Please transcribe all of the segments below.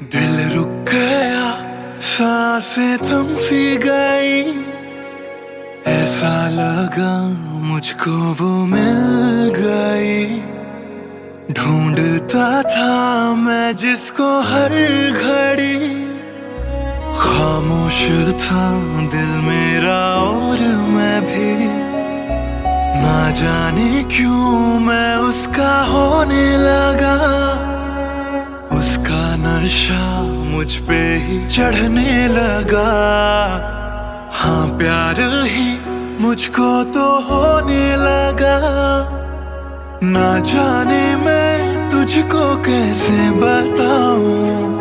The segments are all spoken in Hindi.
दिल रुक गया, सांसें थम सी गई। ऐसा लगा मुझको वो मिल गई। ढूंढता था मैं जिसको हर घड़ी। खामोश था दिल मेरा और मैं भी। ना जाने क्यों मैं उसका होने लगा। उसका नशा मुझ पे ही चढ़ने लगा। हाँ प्यार ही मुझको तो होने लगा। ना जाने मैं तुझको कैसे बताऊं।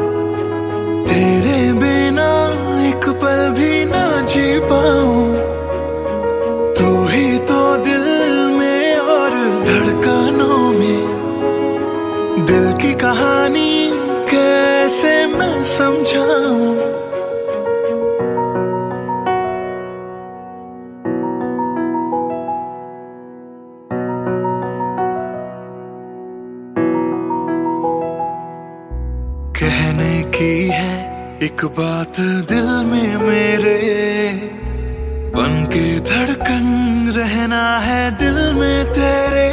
तेरे बिना एक पल भी ना जी पाऊं। तू ही तो दिल में और धड़कनों में। दिल की कहानी कैसे मैं समझाऊं। कहने की है एक बात दिल में मेरे। बन के धड़कन रहना है दिल में तेरे।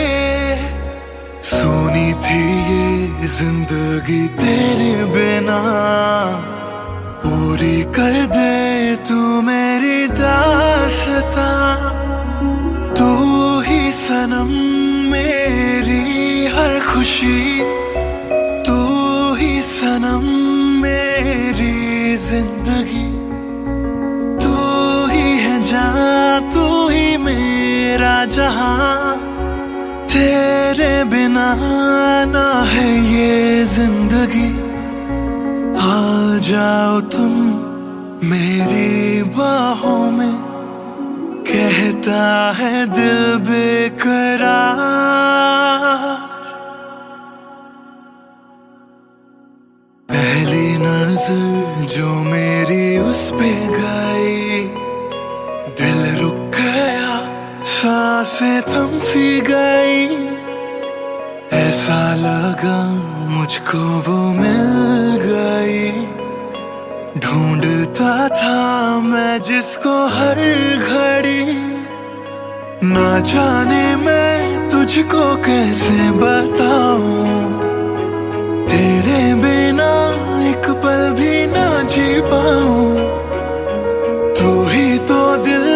सोनी थी ये जिंदगी तेरे बिना। पूरी कर दे तू मेरी दास्तां। तू ही सनम मेरी हर खुशी। तू ही सनम मेरी जिंदगी। तू ही है जान, तू ही मेरा जहां। तेरे बिना ना है ये जिंदगी। आ जाओ तुम मेरी बाहों में। कहता है दिल बेकरार। पहली नजर जो मेरी उस पे गई। दिल रुक गया, सांसें थम सी गई। ऐसा लगा मुझको वो मिल गई। ढूंढता था मैं जिसको हर घड़ी। ना जाने मैं तुझको कैसे बताऊं। तेरे बिना एक पल भी ना जी पाऊं। तू ही तो दिल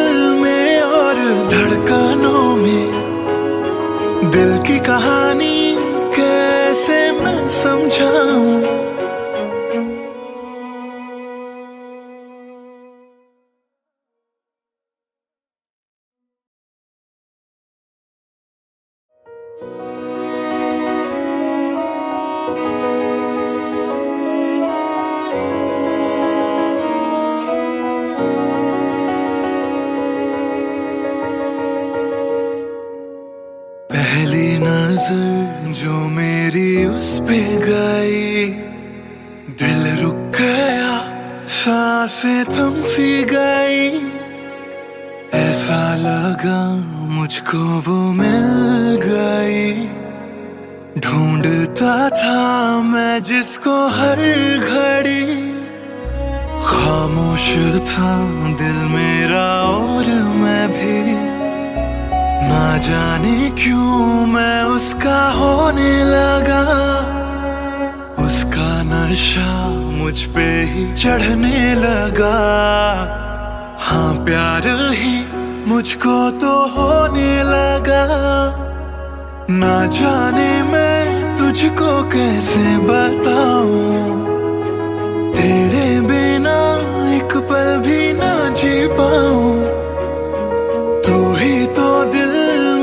में और धड़कनों में। दिल की कहानी कैसे मैं समझाऊं। पहली नजर जो मेरी उस पे गई। दिल रुक गया, सांसें थम सी गई। ऐसा लगा मुझको वो मिल गई। ढूंढता था मैं जिसको हर घड़ी। खामोश था दिल मेरा और मैं भी। ना जाने क्यों मैं उसका होने लगा। उसका नशा मुझ पे ही चढ़ने लगा। हाँ प्यार ही मुझको तो होने लगा। ना जाने मैं तुझको कैसे बताऊं। तेरे बिना एक पल भी ना जी पाऊं। तू ही तो दिल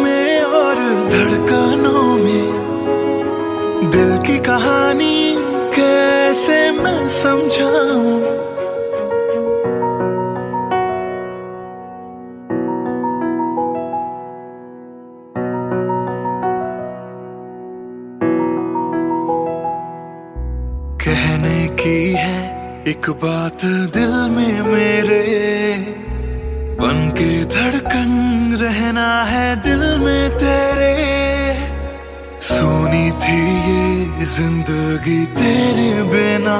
में और धड़कनों में। दिल की कहानी कैसे मैं समझाऊं। कहने की है एक बात दिल में मेरे। बन के धड़कन रहना है दिल में तेरे। सोनी थी ये जिंदगी तेरे बिना,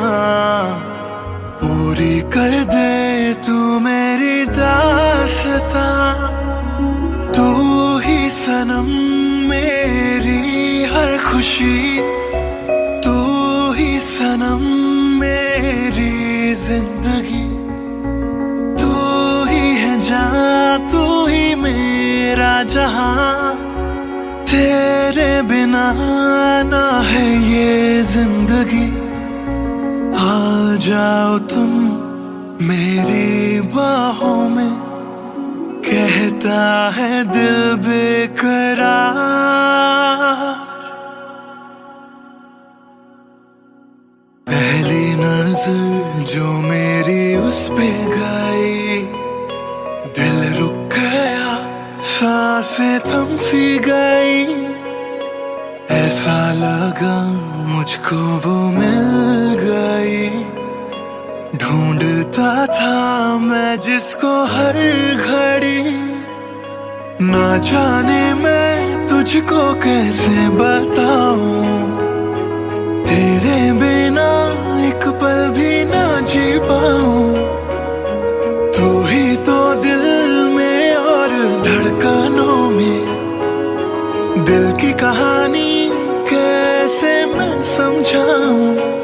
पूरी कर दे तू मेरी दास्तां। तू ही सनम मेरी हर खुशी, तू ही सनम मेरी जिंदगी। तू ही है जान, तू ही मेरा जहां, तेरे बिना ना है ये जिंदगी। आ जाओ तुम मेरी बाहों में, कहता है दिल बेकरार। पहली नजर जो मेरी उस पे गई, दिल रुक गया, सांसें थम सी गई। ऐसा लगा मुझको वो मिल गई, ढूंढता था मैं जिसको हर घड़ी। ना जाने मैं तुझको कैसे बताऊं, तेरे बिना एक पल भी ना जी पाऊं। तू ही तो दिल में और धड़कनों में, दिल की कहानी कैसे मैं समझाऊं।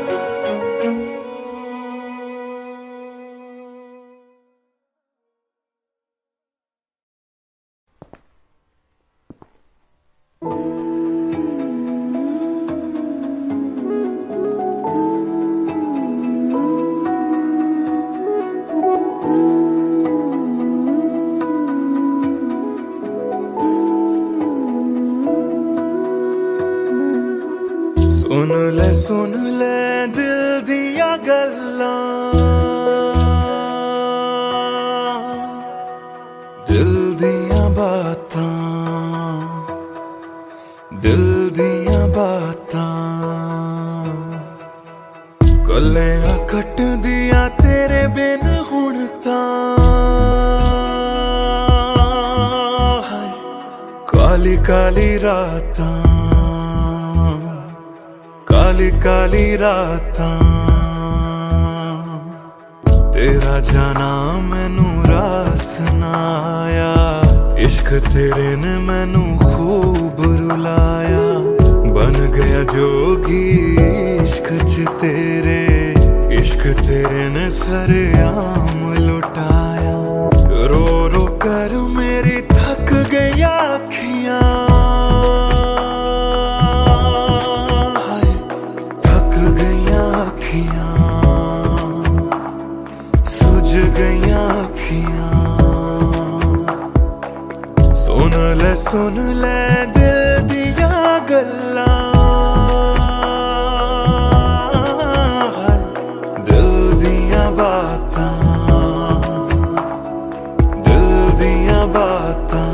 सुन ले दिल दिया गल्लां, दिल दिया बातां, दिल दिया बातां। गल्लियां कट दिया तेरे बिन हुण तां, काली काली रातां, काली काली रातां। तेरा जाना मैनू रास ना आया, इश्क तेरे ने मैनू खूब रुलाया। बन गया जोगी इश्क च तेरे, इश्क तेरे ने सरेआम लुटाया। रो रो कर मेरी थक गई आँखियां, सुझ गईयां अखियां। सुन ले दिल दिया गल्लां, दिल दिया बातां, दिल दिया बातां।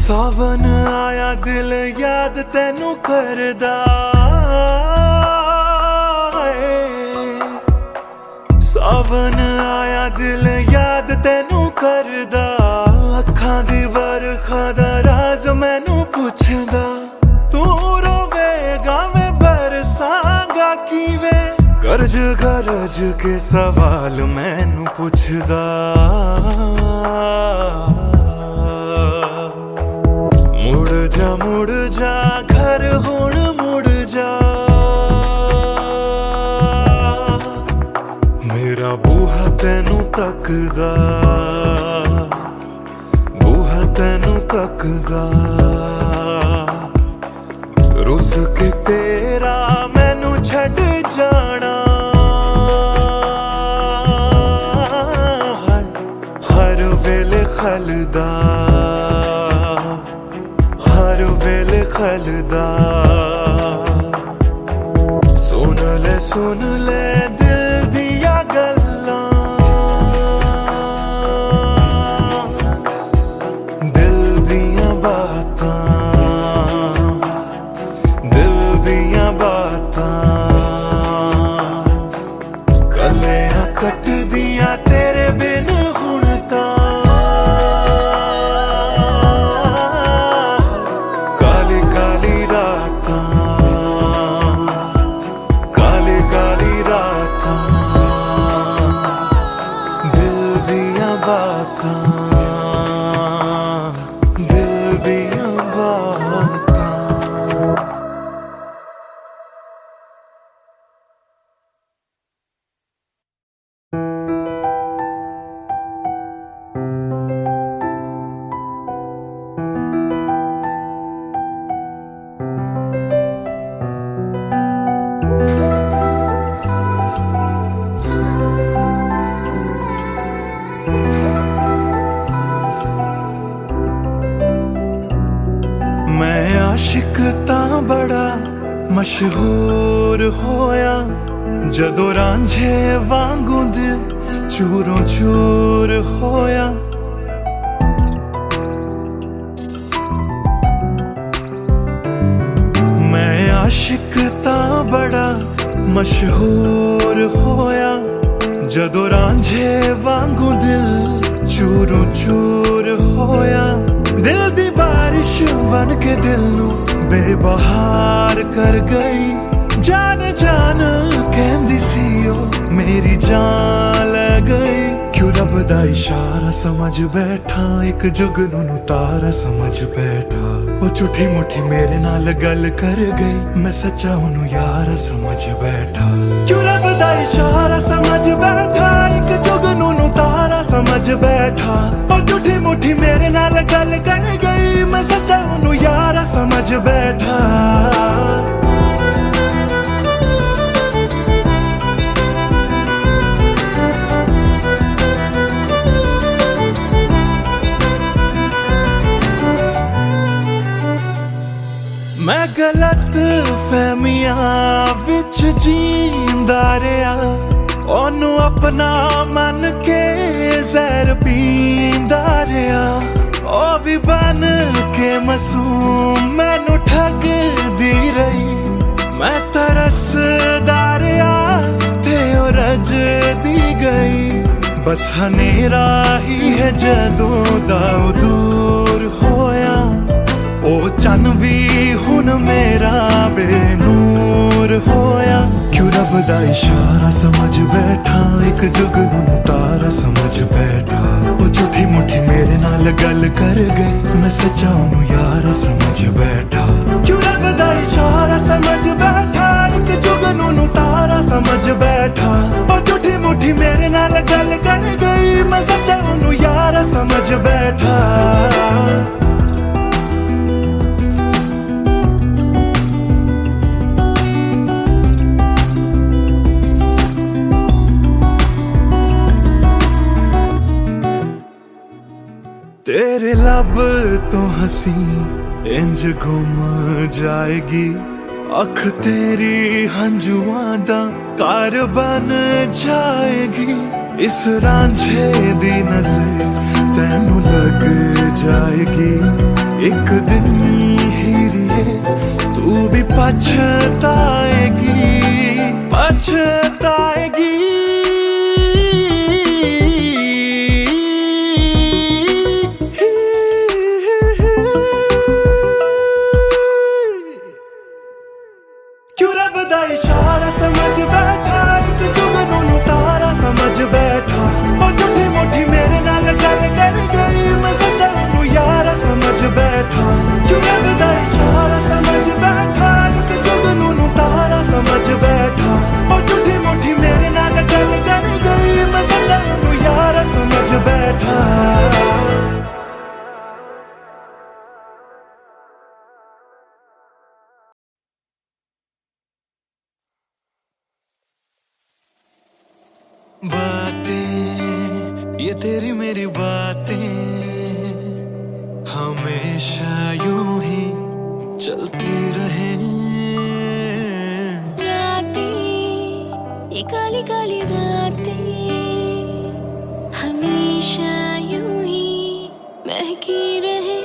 सावन आया दिल याद तैनू करदा है, सावन आया दिल याद तैनू करदा। अखां दी बरखा दा राज मैनू पुछदा, तू रोवेगा मैं बरसांगा किवें। गरज गरज के सवाल मैनू पुछदा, मुड़ जा घर हुण मुड़ जा। मेरा बूहा तैनू तकदा, बूहा तैनू तकदा। रुस के तेरा मैनू छड़ जाना, हर वेले खलदा, हर वेले खलदा। सुन ले दिल दिया गल्लां, तां बड़ा मशहूर होया, जदों रांझे वांगू दिल चूरों चूर होया। मैं आशिक तां बड़ा मशहूर होया, जदों रांझे वांगू दिल चूरों चूर होया। दिल दी बारिश बन के दिल नू बेबहार कर गई, जान जान कहंदी सी ओ मेरी जान ले गई। क्यों रब दा इशारा समझ बैठा, एक जुगनू तारा समझ बैठा। वो झूठी मुठी मेरे नाल गल कर गई, मैं सच्चा ओनू यार समझ बैठा। क्यों रब दा इशारा समझ बैठा, एक जुगनू तारा समझ बैठा। वो झूठी मुठी मेरे नाल गल कर गई, मैं सच्चा ओनू यार समझ बैठा। मैं गलत फहमियां विच जींदा रहा, ओनू अपना मन के जहर पींदा रहा। ओ भी बन के मासूम मैनू ठगदी रही, मैं तरसदा रहा ते ओ रजदी गई। बस हनेरा ही है जदों दा दूर होया, ओ चन भी हुन मेरा बेनूर होया। क्यों रब दा इशारा समझ बैठा, एक जुगनू तारा समझ बैठा। ओ झूठी मुठी मेरे नाल गल कर गई, मैं सच्चा ओनू यार समझ बैठा। क्यों रब दा इशारा समझ बैठा, एक जुगनू तारा समझ बैठा। ओ झूठी मुठी मेरे नाल गल कर गई, मैं सच्चा ओनू यार समझ बैठा। तेरे लब तो हंसी इंज गुम जाएगी, अख तेरी हंजुआं दा कार बन जाएगी। इस रांझे दी नजर तैनू लग जाएगी, एक दिन हीरिए तू भी पछताएगी पछताएगी। इशारा समझ बैठा, एक जुगनू तारा समझ बैठा। ओ झूठी मुठी मेरे नाल गल कर गई, मैं सच्चा ओनू यार समझ बैठा। क्यों रब दा इशारा समझ बैठा, एक जुगनू तारा समझ बैठा। ओ झूठी मुठी मेरे नाल गल कर गई, मैं सच्चा ओनू यार समझ बैठा। बातें ये तेरी मेरी बातें हमेशा यूं ही चलती रहे। रातें ये काली काली रातें हमेशा यूं ही महकी रहे।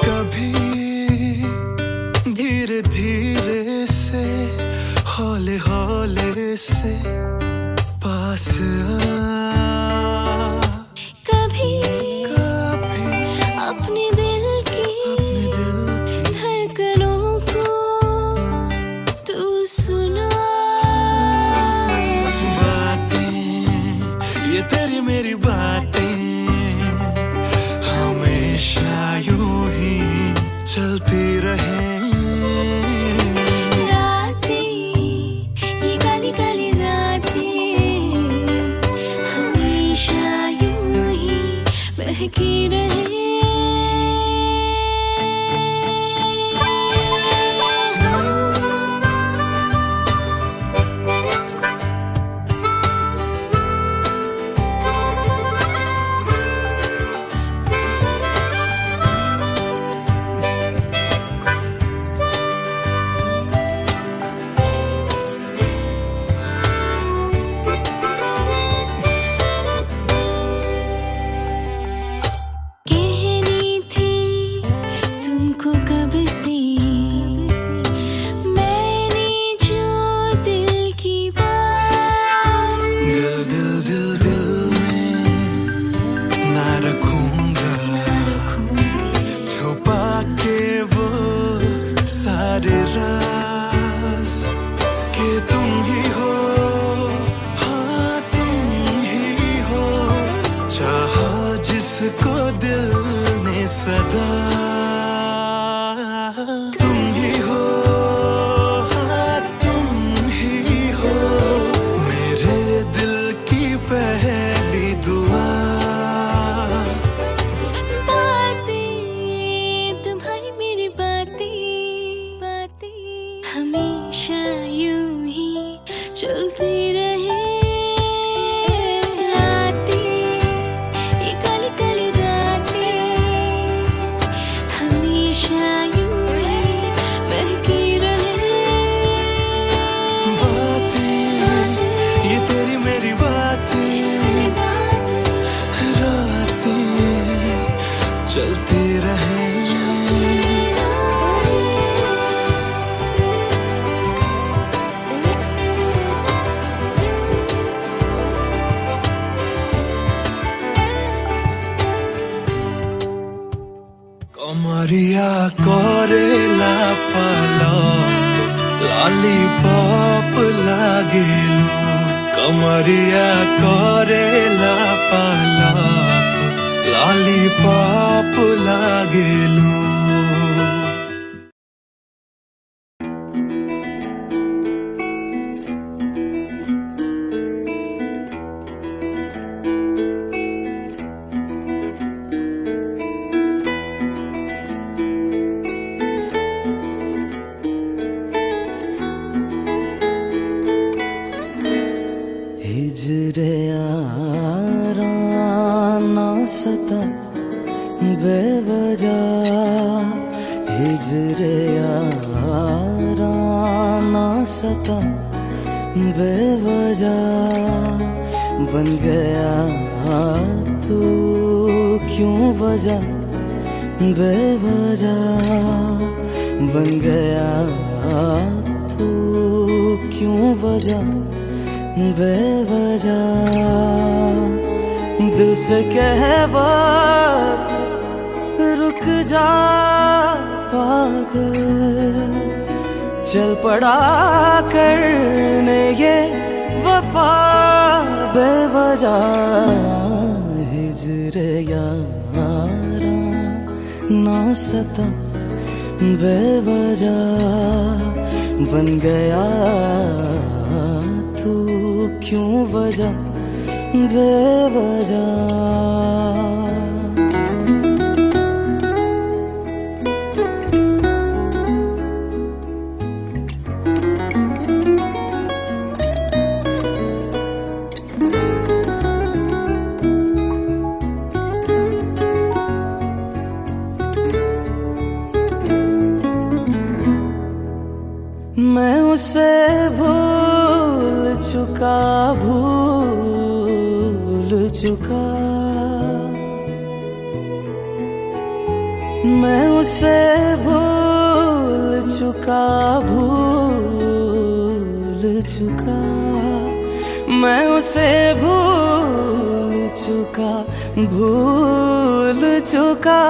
कभी धीरे धीरे से हौले हौले से पास आ, कभी अपने दिल की धड़कनों को तू सुना। बातें ये तेरी मेरी बातें हमेशा यूं ही चलती रहे। महकी रहे। चलती रहे रातें, ये काली काली रातें, हमेशा यूं ही बहकी रहे। बातें, ये तेरी मेरी बातें, रातें चलती रहे। कमरिया करेला पालक लॉलीपॉप लागेलू, कमरिया करेला पालक लॉलीपॉप लागेलू। हिजरे यारा ना सता बेवजह, हिजरे यारा ना सता बेवजह, बन गया तू क्यों वजह, बेवजह बन गया तू क्यों वजह, बेवजह दिल से कह बात रुक जा पागल, चल पड़ा करने ये वफा बेवजह। हिजरे यारा ना सता बेवजह, बन गया तू क्यों वजह, बेवजह। मैं उसे भूल चुका, भूल चुका, मैं उसे भूल चुका, भूल चुका, मैं उसे भूल चुका, भूल चुका।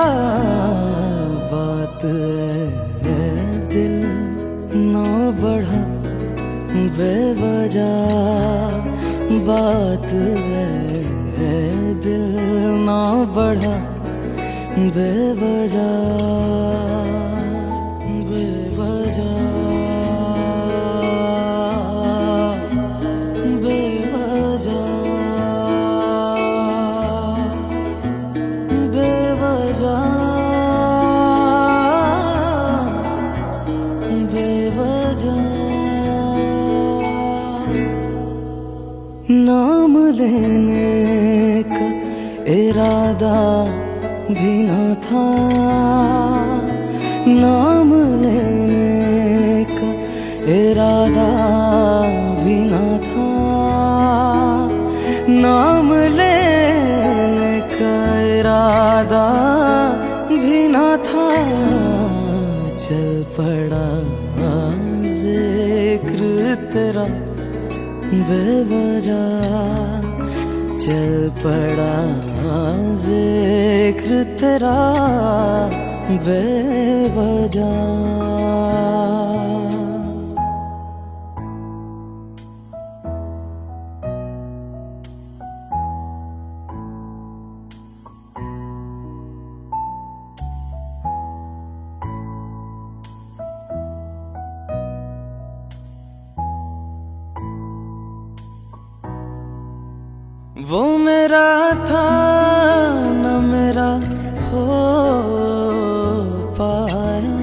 बात है दिल ना बढ़ा बेवजह, बात है दिल ना बढ़ा बेवजह, बेवजह, बेवजह, बेवजह, नाम लेने का इरादा भी न था, नाम लेने का इरादा भी न था, नाम लेने का इरादा भी न था। चल पड़ा जिक्र तेरा बेवजह, चल पड़ा जिक्र तेरा बेवजह। वो मेरा था न मेरा हो पाया,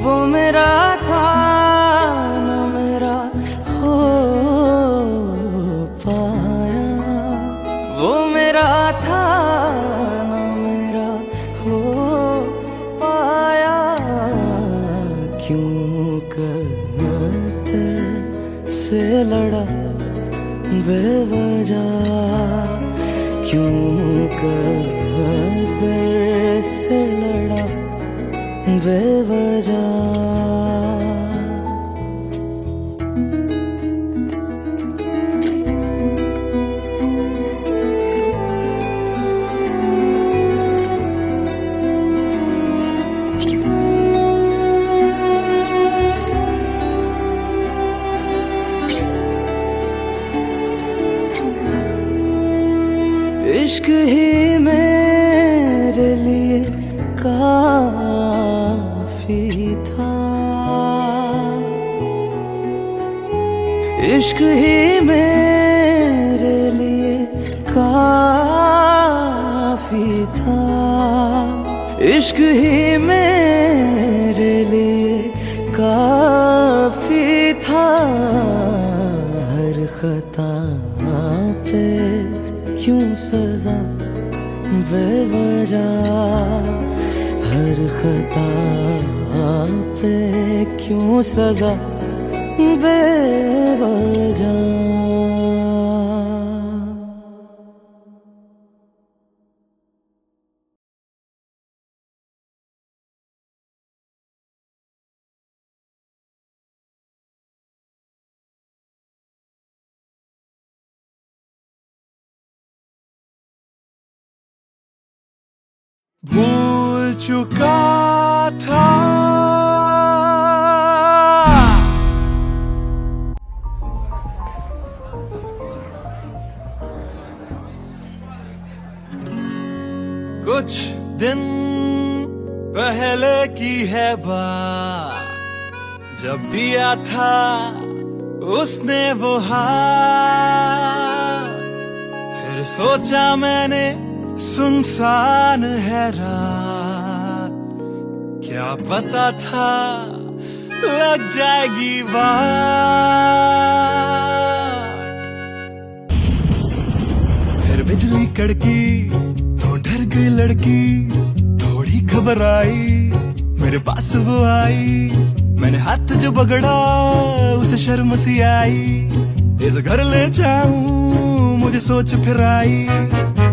वो मेरा था पाया, क्यों कदर से लड़ा बेवजह, क्यों कदर से लड़ा बेवजह। इश्क ही मेरे लिए काफी था, इश्क ही मेरे लिए काफी था, इश्क ही मेरे लिए काफी था। हर खता पे क्यों सजा बेवजह, हर खता पे क्यों सजा बेवजह। भूल चुका था कुछ दिन पहले की है बात, जब दिया था उसने वो हाथ। फिर सोचा मैंने सुनसान है रात, क्या पता था लग जाएगी बात। फिर बिजली कड़की तो डर गई लड़की, थोड़ी घबराई मेरे पास वो आई। मैंने हाथ जो पकड़ा उसे शर्म सी आई, इस घर ले जाऊं मुझे सोच फिर आई।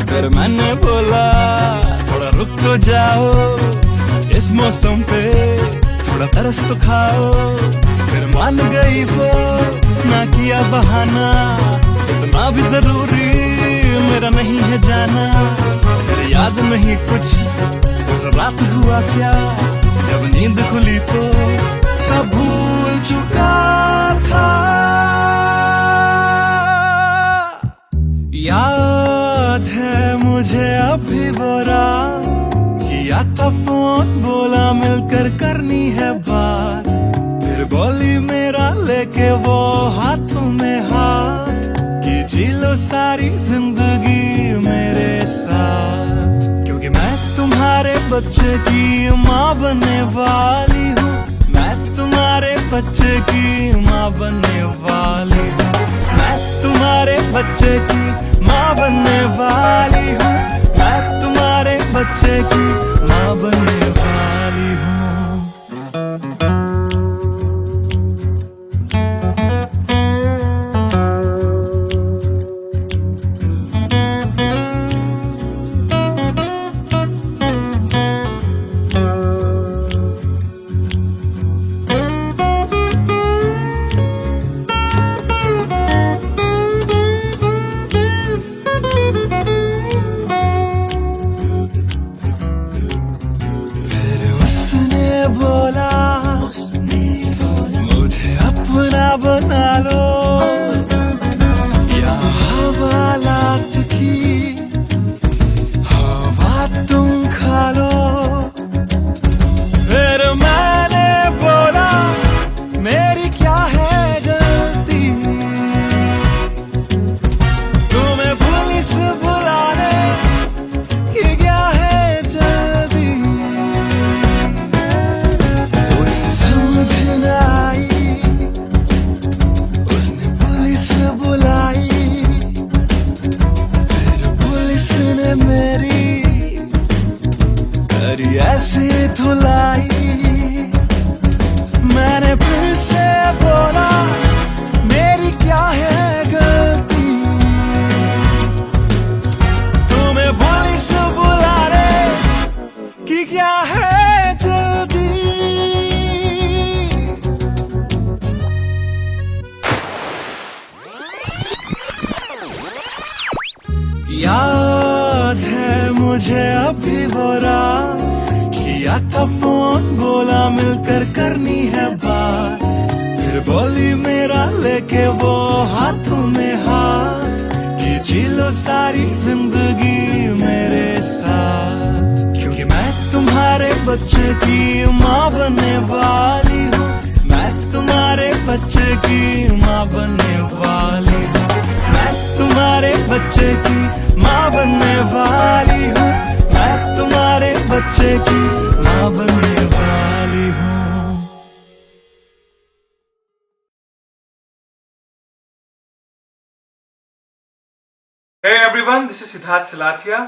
फिर मैंने बोला थोड़ा रुक तो जाओ, इस मौसम पे थोड़ा तरस तो खाओ। फिर मान गई वो, ना किया बहाना, इतना भी जरूरी मेरा नहीं है जाना। फिर याद नहीं कुछ उस रात हुआ क्या, जब नींद खुली तो सब भूल चुका था। याद है मुझे अभी वो रात, किया था फोन बोला मिलकर करनी है बात। फिर बोली मेरा लेके वो हाथों में हाथ, कि जी लो सारी जिंदगी मेरे साथ। क्योंकि मैं तुम्हारे बच्चे की माँ बनने वाली हूँ, मैं तुम्हारे बच्चे की माँ बनने वाली हूँ, मैं तुम्हारे बच्चे की माँ बनने वाली हूँ, मैं तुम्हारे बच्चे की माँ बनने वाली हूँ। बना लो या हवालात की हवा तुम खा लो। फिर मैंने बोला मेरी क्या है गलती, तुम्हें पुलिस बुलाने की क्या है जल्दी। उसे समझ न आई, उसने मेरी ऐसी धुलाई। मैंने फिर से बोला मेरी क्या है गलती, तुम्हें भोली से बुला रे कि क्या है जल्दी। याद है मुझे अभी वो रात, किया था फोन बोला मिलकर करनी है बात, फिर बोली मेरा लेके वो हाथों में हाथ कि जी लो सारी जिंदगी मेरे साथ। क्योंकि मैं तुम्हारे बच्चे की माँ बनने वाली हूँ, मैं तुम्हारे बच्चे की माँ बनने वाली हूँ, मैं तुम्हारे बच्चे की माँ बनने वाली हूँ, मैं तुम्हारे बच्चे की माँ बनने वाली हूँ। Hey everyone, this is Siddharth Silathia.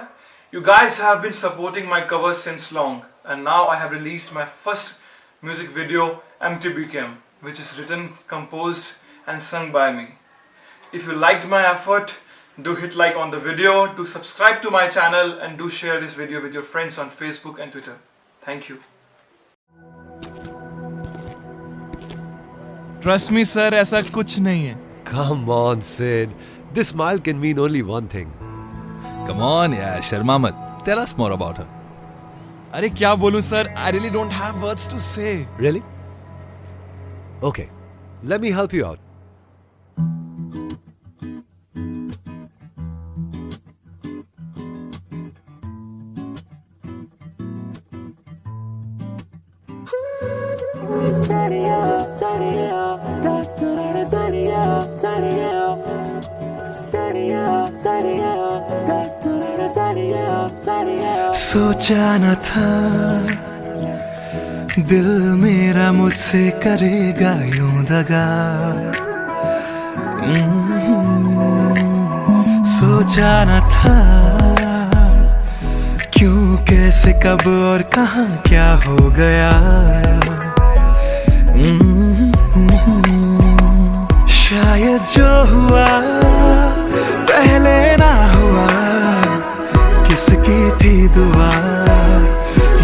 You guys have been supporting my covers since long, and now I have released my first music video, MTBKM, which is written, composed and sung by me. If you liked my effort, do hit like on the video, do subscribe to my channel, and do share this video with your friends on Facebook and Twitter. Thank you. Trust me sir, ऐसा कुछ नहीं है। Come on, Sid. This smile can mean only one thing. Come on यार, शर्मा मत। Tell us more about her. अरे क्या बोलूं sir, I really don't have words to say. Really? Okay, let me help you out. सोचा न था दिल मेरा मुझसे करेगा यूं दगा, सोचा न था क्यों कैसे कब और कहाँ क्या हो गया। शायद जो हुआ पहले ना हुआ, किसकी थी दुआ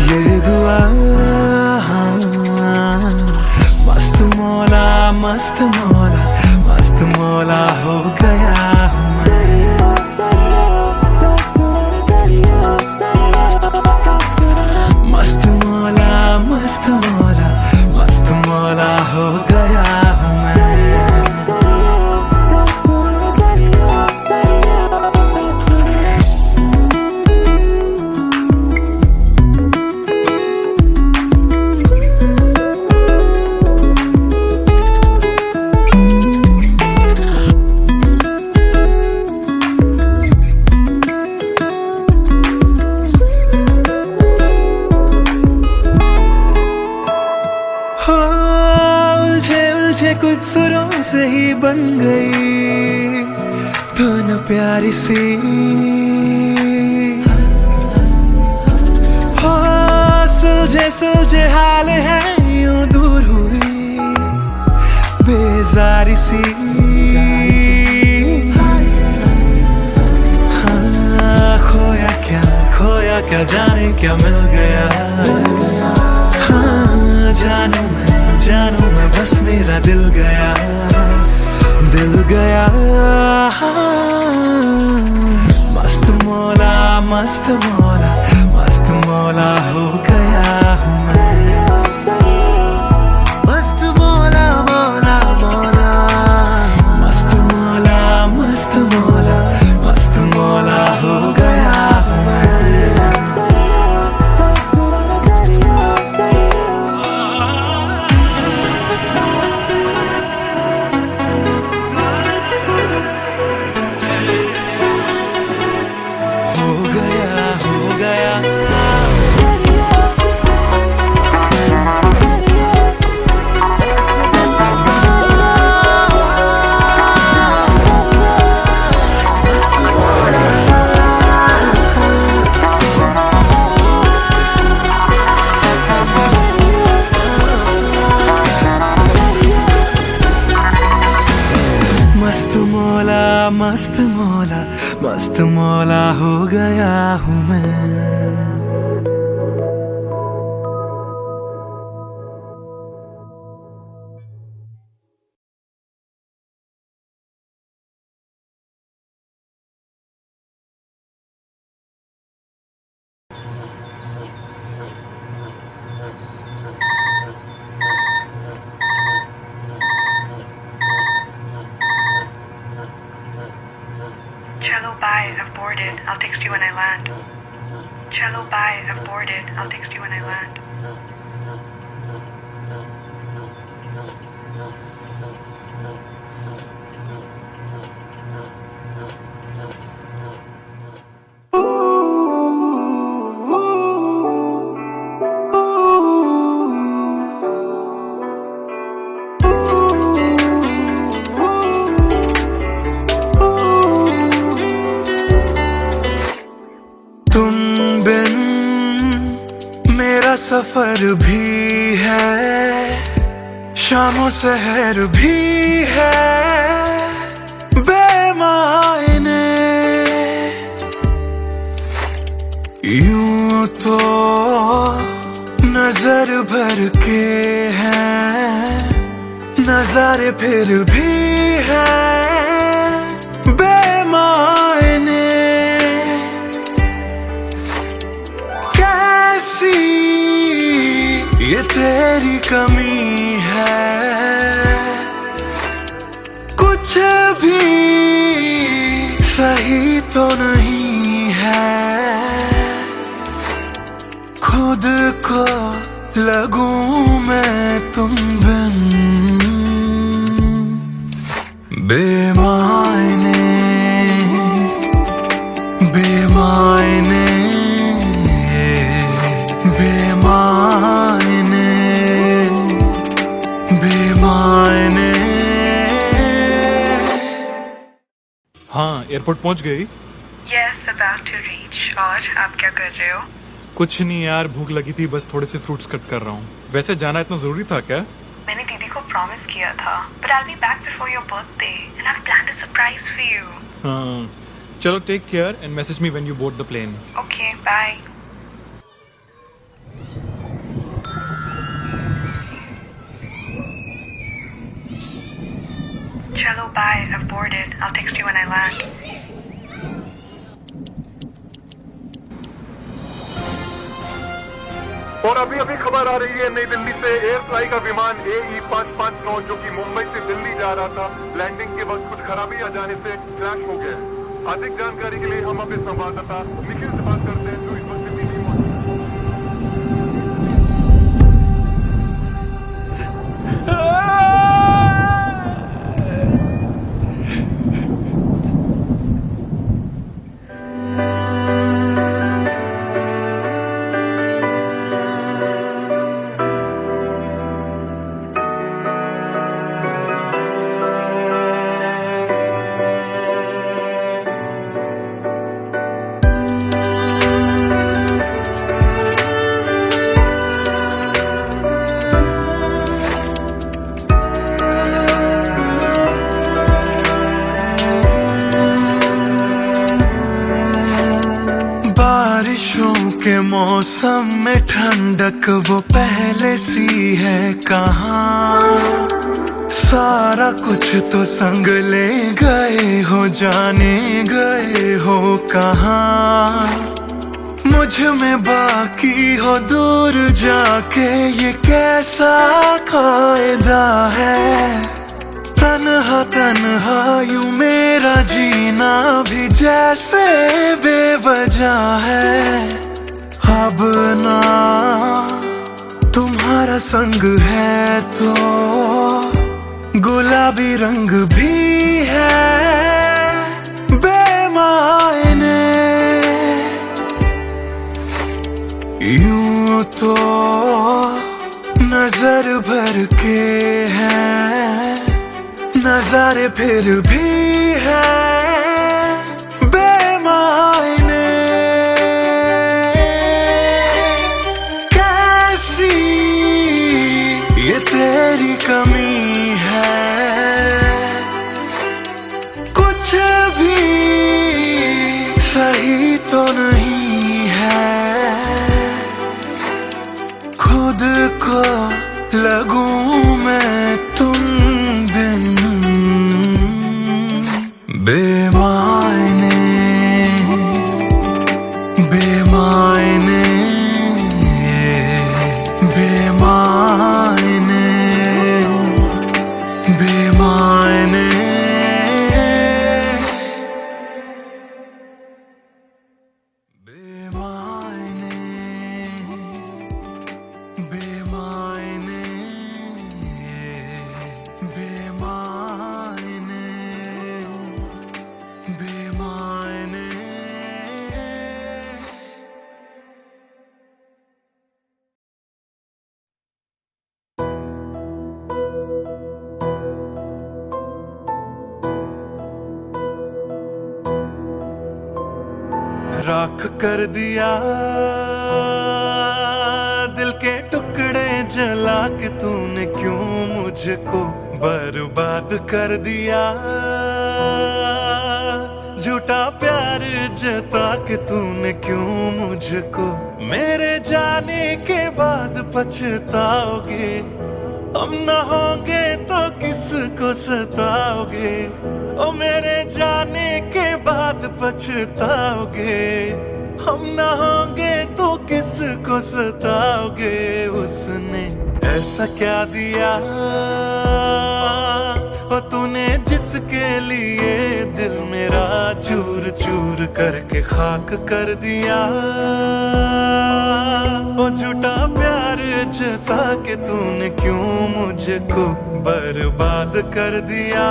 ये दुआ। मस्त मौला मस्त मौला मस्त मौला हो गया हूँ मैं। मस्त मौला मस्त मौला मस्त मौला हो गया हूँ मैं। कुछ सुरों से ही बन गई धुन प्यारी सी, हो सुलझे सुलझे हाल है यूं दूर हुई बेजारी सी। हाँ खोया क्या जाने क्या मिल गया। हाँ जानू मैं बस मेरा दिल गया मस्त मौला मस्त मौला मस्त मौला हो गया हूँ मैं। मस्त मौला मौला मौला मस्त मौला मस्त मौला मस्त मौला हो गया हूँ मैं। मस्त मौला हो गया हूँ मैं। Cello, bye. I've boarded. I'll text you when I land. Cello, bye. I've boarded. I'll text you when I land. तुम बिन मेरा सफर भी है, शामों सहर भी है बेमायने। यूं तो नजर भर के हैं नजारे, फिर भी है बेमायने। कैसी ये तेरी कमी है, कुछ भी सही तो नहीं है। खुद को लगूं मैं तुम बिन बेमायने बेमायने बेमायने बेमायने। हाँ, एयरपोर्ट पहुंच गई। Yes, about to reach. और आप क्या कर रहे हो? कुछ नहीं यार, भूख लगी थी, बस थोड़े से फ्रूट्स कट कर रहा हूँ। वैसे जाना इतना जरूरी था क्या? मैंने दीदी को प्रॉमिस किया था, but I'll be back before your birthday, and I've planned a surprise for you. हाँ, चलो take care and message me when you board the plane. Okay, bye. Cello, bye. I've boarded. I'll text you when I land. और अभी अभी खबर आ रही है नई दिल्ली से, एयर फ्लाई का विमान AE 559 जो कि मुंबई से दिल्ली जा रहा था, लैंडिंग के वक्त कुछ खराबी आ जाने से क्रैश हो गया है। अधिक जानकारी के लिए हम अपने संवाददाता निखिल से बात करते हैं जो इस वक्त दिल्ली में मौजूद के मौसम में ठंडक वो पहले सी है कहाँ। सारा कुछ तो संग ले गए हो, जाने गए हो कहाँ। मुझ में बाकी हो दूर जाके, ये कैसा कायदा है। तन्हा तन्हा यूं मेरा जीना भी जैसे बेवजह है। अब ना तुम्हारा संग है तो गुलाबी रंग भी है बेमायने। यूं तो नजर भर के हैं नजारे, फिर भी है बेमायने। कैसी ये तेरी कमी है, कुछ भी खो लगूं मैं तुम बिन बेमायने बेमायने बेमायने बेमायने बेमायने बेमायने बेमायने बेमायने राख कर दिया दिल के टुकड़े जला के तूने क्यों मुझको बर्बाद कर दिया झूठा प्यार जता के तूने क्यों मुझको मेरे जाने के बाद पछताओगे हम न होंगे तो किसको सताओगे ओ मेरे जाने के बाद पछताओगे हम न होंगे तो किसको सताओगे उसने ऐसा क्या दिया ओ तूने जिसके लिए दिल मेरा चूर चूर करके खाक कर दिया ओ झूठा प्यार जता के तूने क्यों मुझको बर्बाद कर दिया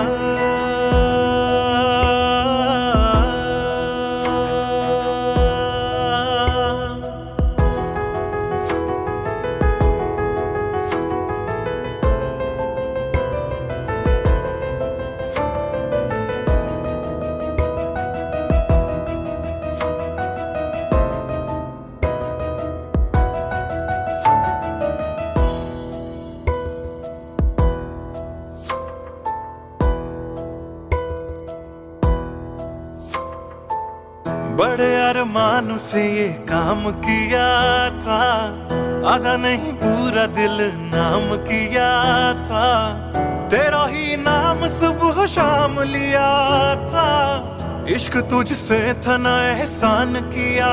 बड़े अरमान से ये काम किया था आधा नहीं पूरा दिल नाम किया था तेरा ही नाम सुबह शाम लिया था इश्क तुझसे था ना एहसान किया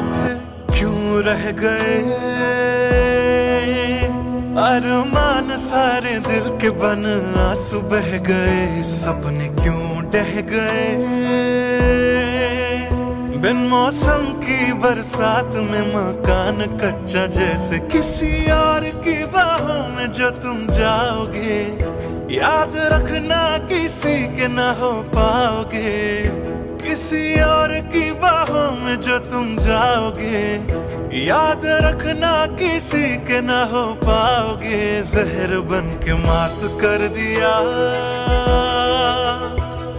फिर क्यों रह गए अरमान सारे दिल के बन आंसू बह गए सपने क्यों ढह गए बिन मौसम की बरसात में मकान कच्चा जैसे किसी और की बाहों में जो तुम जाओगे याद रखना किसी के ना हो पाओगे किसी और की बाहों में जो तुम जाओगे याद रखना किसी के ना हो पाओगे जहर बन के मात कर दिया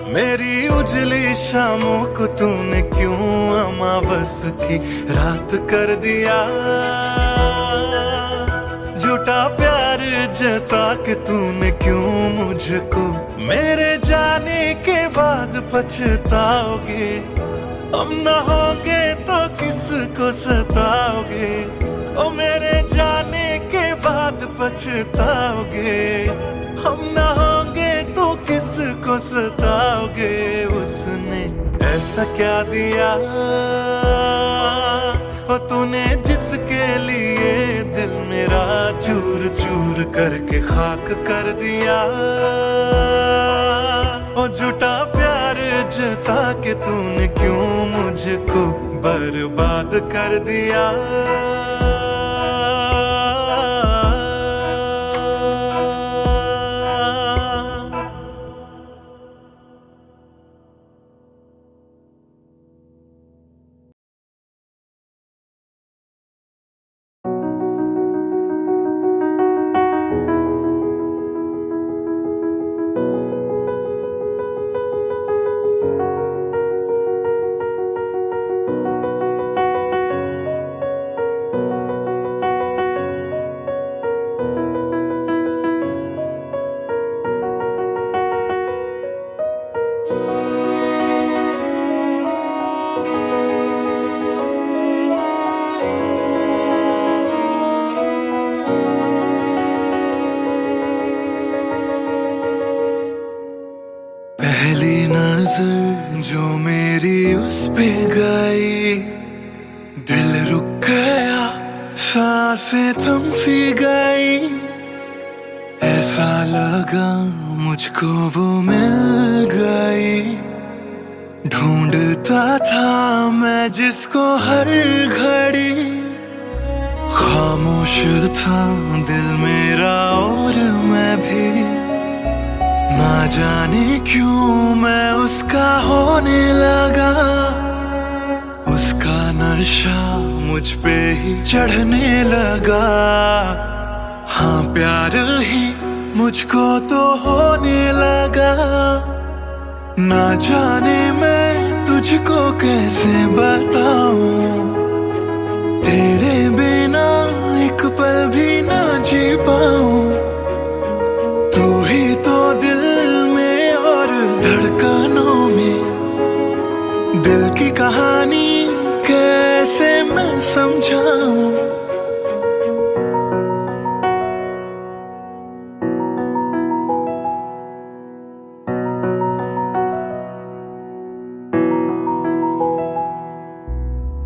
मेरी उजली शामों को तूने क्यों अमावस की रात कर दिया झूठा प्यार जता के तूने क्यों मुझको मेरे जाने के बाद पछताओगे हम न होंगे तो किसको सताओगे ओ मेरे जाने के बाद पछताओगे हम न होंगे तो किसको सताओगे उसने ऐसा क्या दिया ओ तूने जिसके लिए दिल मेरा चूर चूर करके खाक कर दिया ओ झूठा प्यार जता के तूने क्यों मुझको बर्बाद कर दिया नजर जो मेरी उस पे गई, दिल रुक गया, सांसें थम सी गई। ऐसा लगा मुझको वो मिल गई, ढूंढता था मैं जिसको हर घड़ी। खामोश था दिल मेरा और मैं भी, ना जाने क्यों मैं उसका होने लगा। उसका नशा मुझ पे ही चढ़ने लगा। हाँ प्यार ही मुझको तो होने लगा। ना जाने मैं तुझको कैसे बताऊं, तेरे बिना एक पल भी ना जी पाऊं। तू ही तो दिल में और धड़कनों में, दिल की कहानी कैसे मैं समझाऊं।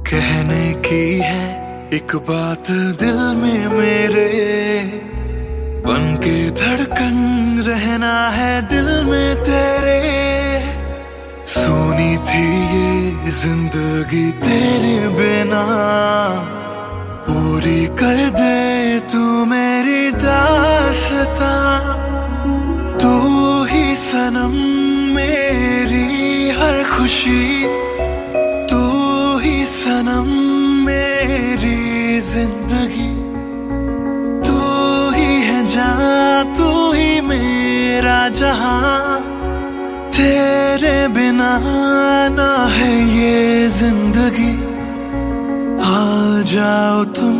कहने की है एक बात दिल में मेरे, बन के धड़कन रहना है दिल में तेरे। सोनी थी ये जिंदगी तेरे बिना, पूरी कर दे तू मेरी दास्तां। तू ही सनम मेरी हर खुशी, तू ही सनम मेरी जिंदगी। तू ही है जान, तू ही मेरा जहां। तेरे बिना ना है ये जिंदगी। आ जाओ तुम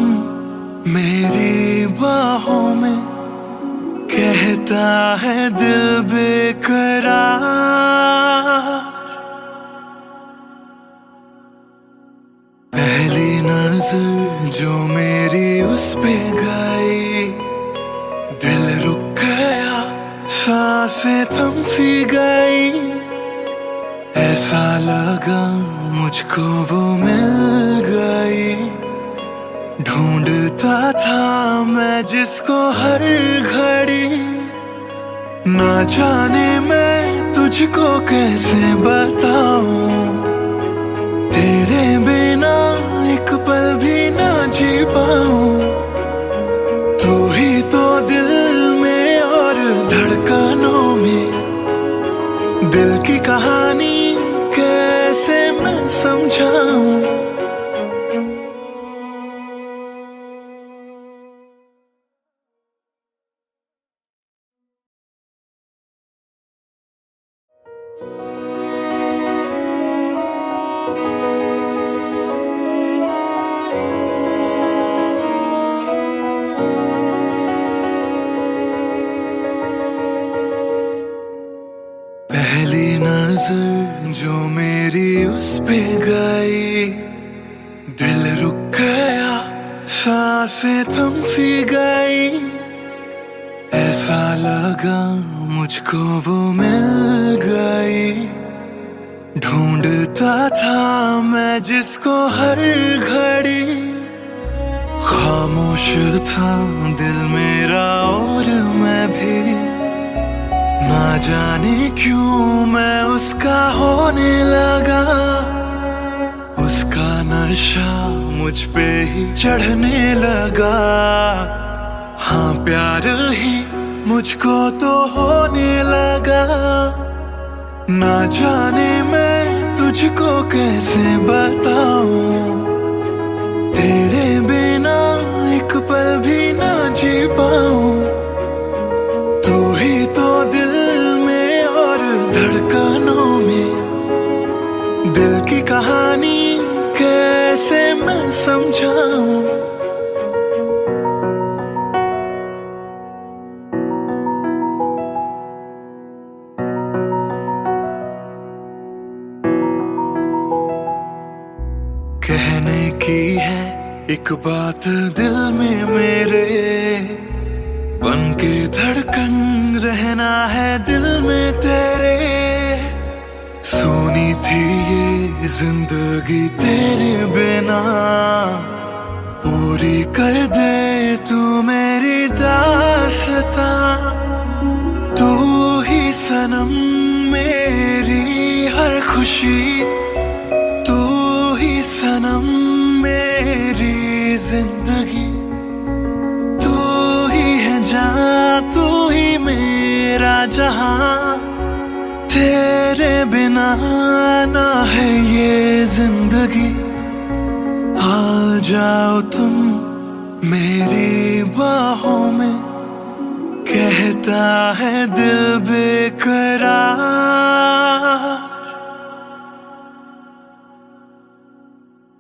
मेरी बाहों में, कहता है दिल बेकरार। पहली नजर जो मेरी उस पे गई, दिल रुक गया, सांसें थम सी गई। ऐसा लगा मुझको वो मिल गई, ढूंढता था मैं जिसको हर घड़ी। ना जाने मैं तुझको कैसे बताऊं, तेरे बिना एक पल भी ना जी पाऊं। तू ही तो दिल में और धड़कनों में, दिल की कहानी कैसे मैं समझाऊं। पहली नजर जो मेरी उस पे गई, दिल रुक गया, सांसें थम सी गई। ऐसा लगा मुझको वो मिल गई, ढूंढता था मैं जिसको हर घड़ी। खामोश था दिल मेरा और मैं भी, ना जाने क्यों मैं उसका होने लगा। उसका नशा मुझ पे ही चढ़ने लगा। हाँ प्यार ही मुझको तो होने लगा। ना जाने मैं तुझको कैसे बताऊं, तेरे बिना एक पल भी ना जी पाऊं। तू ही तो दिल में और धड़कनों में, दिल की कहानी कैसे मैं समझाऊं। कहने की है एक बात दिल में मेरे, बन के धड़कन रहना है दिल में तेरे। होनी थी ये जिंदगी तेरे बिना, पूरी कर दे तू मेरी दास्तां। तू ही सनम मेरी हर खुशी, तू ही सनम मेरी जिंदगी, तू ही है जान, तू ही मेरा जहां। तेरे बिना ना है ये जिंदगी। आ जाओ तुम मेरी बाहों में, कहता है दिल बेकरार।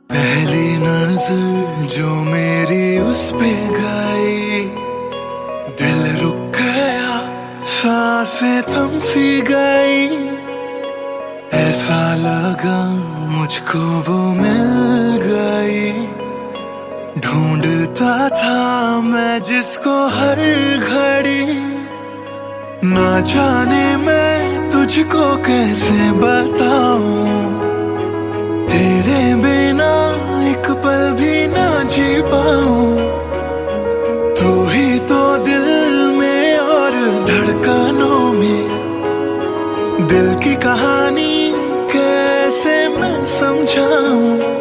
पहली नजर जो मेरी उस पे गई, दिल रुक गया, सांसें थम सी गई। ऐसा लगा मुझको वो मिल गई, ढूंढता था मैं जिसको हर घड़ी। ना जाने मैं तुझको कैसे बताऊं, तेरे बिना एक पल भी ना जी पाऊं। तू ही तो दिल में और धड़कनों में, दिल की कहानी कैसे मैं समझाऊं।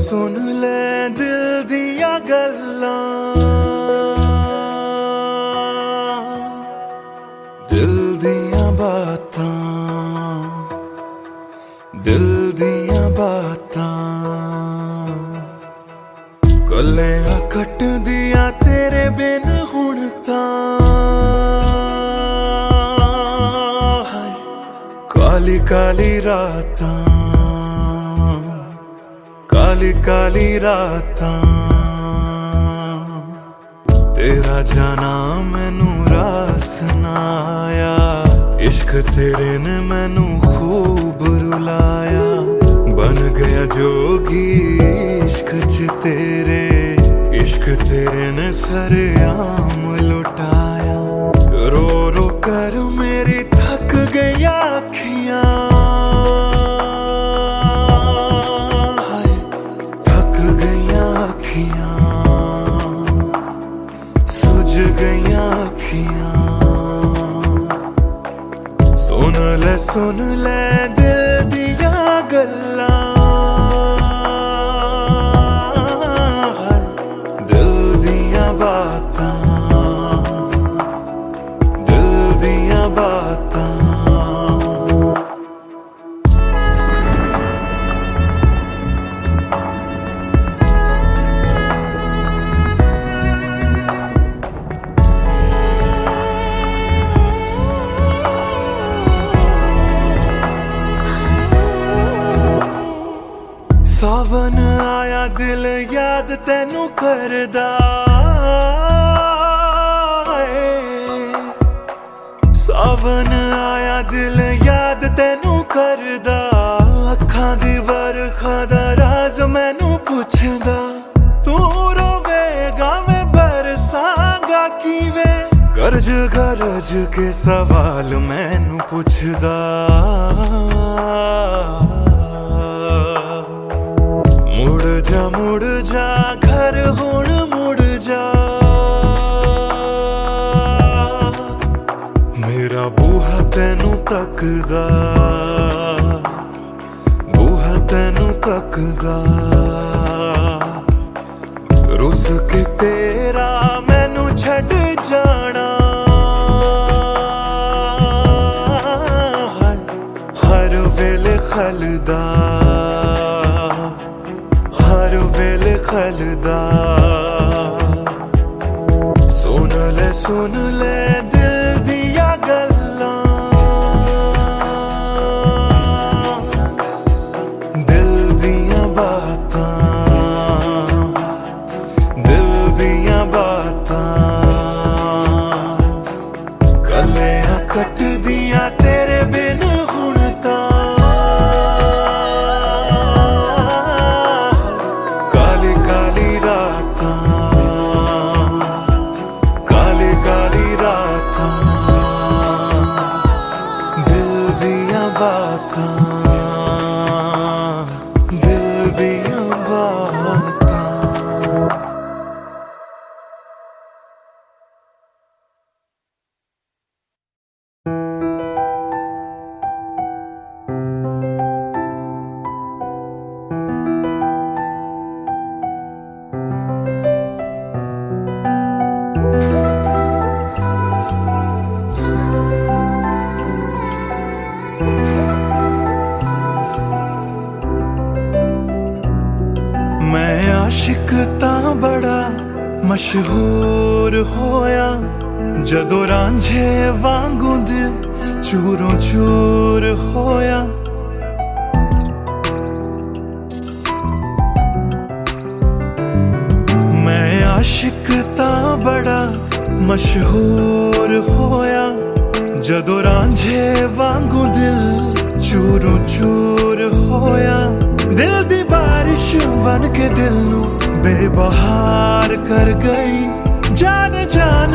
सुन ले दिल दिया गल्लां, दिल दिया बातां, दिल दिया बातां। गल्लां कट दिया तेरे बिन हुण तां। काली काली रातां, काली काली रातां। तेरा जाना मैनू रास ना आया, इश्क तेरे ने मैनू खूब रुलाया। बन गया जोगी इश्क च तेरे, इश्क तेरे ने सरेआम लुटाया। रो रो कर मेरी थक गई आँखियां, सुझ गईयां अखियां। सुन ले दिल दिया गल्लां, दिल दिया बातां, दिल दिया बातां। सावन आया दिल याद तैनू करदा है। सावन आया दिल याद तैनू करदा, अखां दी बरखा दा राज मैनू पुछदा। तू रोवेगा मैं बरसांगा किवें, गरज गरज के सवाल मैनू पुछदा। मुड़ जा घर हुण मुड़ जा, मेरा बूहा तैनू तकदा, बूहा तैनू तकदा। रुस के तेरा मैनू छड़ जाना, हर वेले खलदा, हर वेले खलदा। सुन ले दिल दिया गल्लां, दिल ਕੱਟਦੀਆਂ ਤੇਰੇ ਬਿਨ ਹੁਣ ਤਾਂ ਕਾਲੀ ਕਾਲੀ ਰਾਤਾਂ ਕਾਲੀ ਕਾਲੀ ਰਾਤਾਂ ਦਿਲ ਦੀਆਂ ਬਾਤਾਂ ਦਿਲ ਦੀਆਂ ਬਾਤਾਂ मैं आशिक तां बड़ा मशहूर होया जदों रांझे वांगू दिल चूरों चूर होया मैं आशिक तां बड़ा मशहूर होया जदों रांझे वांगू दिल चूरों चूर होया दिल दी बारिश बन के दिल नू बेबहार कर गई जान जान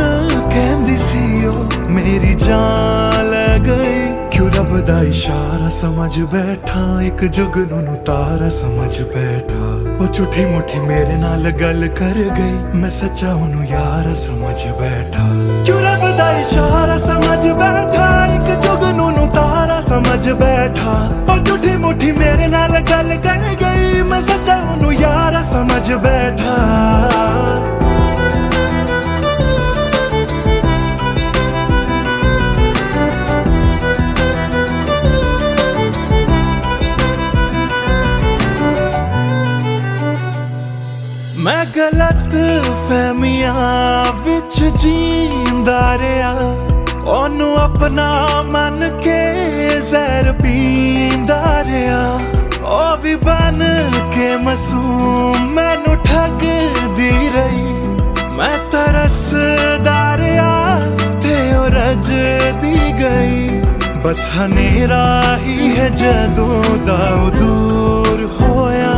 कहंदी सी ओ मेरी जान ले गई क्यों रब दा इशारा समझ बैठा एक जुगनू तारा समझ बैठा वो झूठी मुठी मेरे नाल गल कर गई मैं सच्चा ओनू यार समझ बैठा क्यों रब दा इशारा समझ बैठा एक जुगनू तारा समझ बैठा वो झूठी मुठी मेरे नाल गल कर गई मैं सच्चा ओनू यार समझ बैठा मैं गलत फहमियां विच जींदा रहा ओनू अपना मन के जहर पींदा रहा ओ भी बन के मासूम मैनू ठगदी रही मैं तरसदा रहा ते ओ रजदी गई बस हनेरा ही है जदों दा ओ दूर होया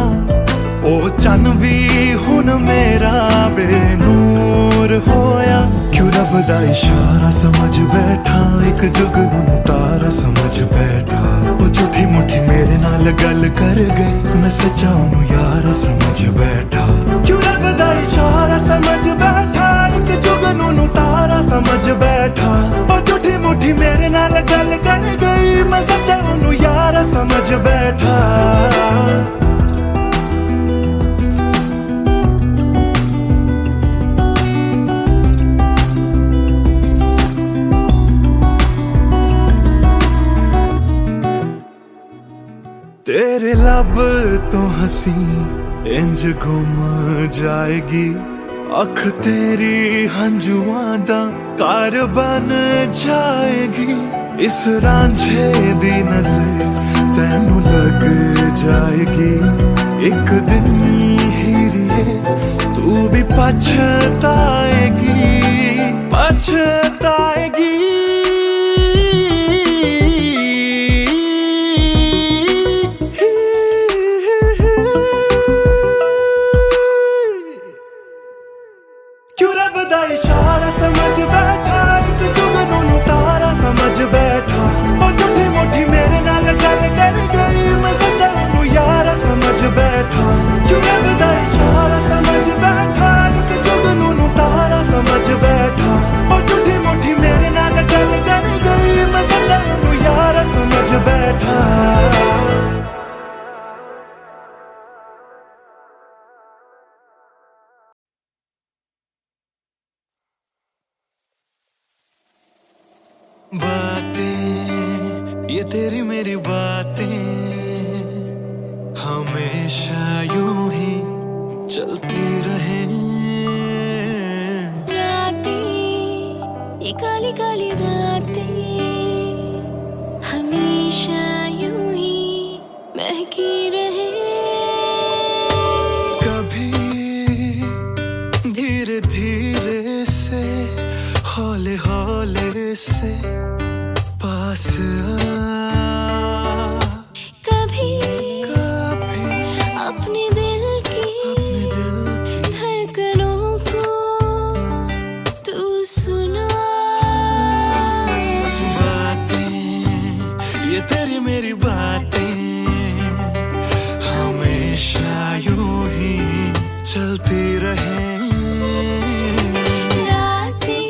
ओ चन भी हुन मेरा बेनूर होया क्यों रब दा इशारा समझ बैठा एक जुगनू तारा समझ बैठा ओ झूठी मुठी मेरे नाल गल कर गई मैं सच्चा ओनू यार समझ बैठा क्यों रब दा इशारा समझ बैठा एक जुगनू तारा समझ बैठा ओ झूठी मुठी मेरे नाल गल कर गई मैं सच्चा ओनू यार समझ बैठा तेरे लब तो हंसी इंज गुम जाएगी अख तेरी हंजुआं दा घर बन जाएगी इस रांझे दी नजर तैनू लग जाएगी एक दिन हीरिए तू भी पछताएगी पछताएगी इशारा समझ बैठा एक जुगनू तारा समझ बैठा और झूठी मुठी मेरे नाल गल कर गई मैं सच्चा ओनू यार समझ बैठा क्यों रब दा इशारा समझ बैठा एक जुगनू तारा समझ बैठा और झूठी मुठी मेरे नाल गल कर गई मैं सच्चा ओनू यार समझ बैठा बातें ये तेरी मेरी बातें हमेशा यूं ही चलती रहे रातें ये काली काली रातें हमेशा यूं ही महकी रहे कभी धीरे धीरे से हौले हौले से पास आ, कभी कभी अपने दिल की धड़कनों को तू सुना। बातें ये तेरी मेरी बातें हमेशा यूं ही चलती रहे। रातें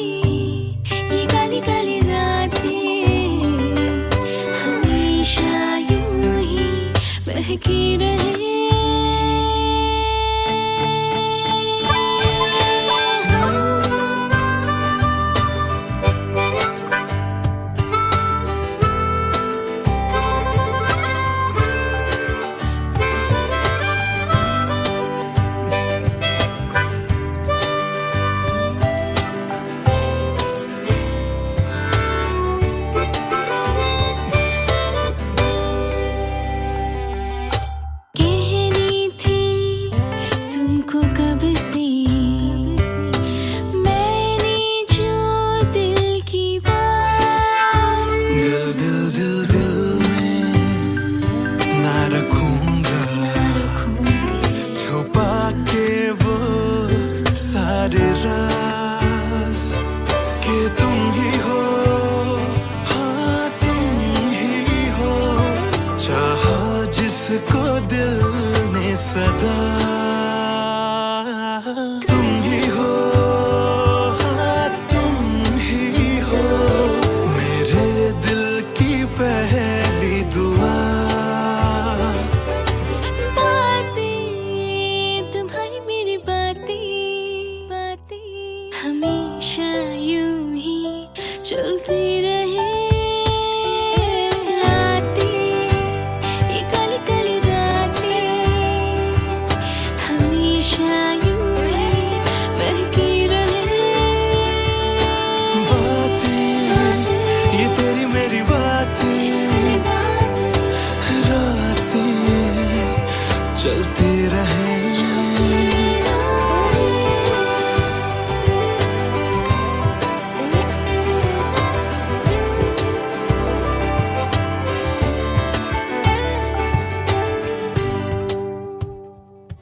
ये काली काली रातें हमेशा यूं ही बहकी रहे। कहनी थी तुमको कब से मैंने जो दिल की बात। दिल दिल दिल दिल में ना रखूंगा छुपा के वो सारे राज कि तुम ही हो, हाँ तुम ही हो, चाहा जिसको दिल ने सदा। तुम ही हो, हाँ तुम ही हो, मेरे दिल की पहली दुआ। बातें तुम्हारी मेरी बातें हमेशा यूं ही चलती रहे। रातें ये काली काली रातें हमेशा यूं ही बहकी रहे। बातें ये तेरी मेरी बातें रातें चलती रहे।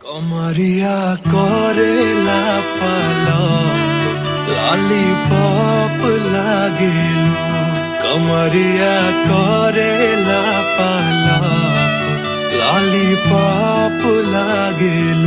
कमरिया करेला पालक लॉलीपॉप लागेलू। कमरिया करेला पालक लॉलीपॉप लागेलू।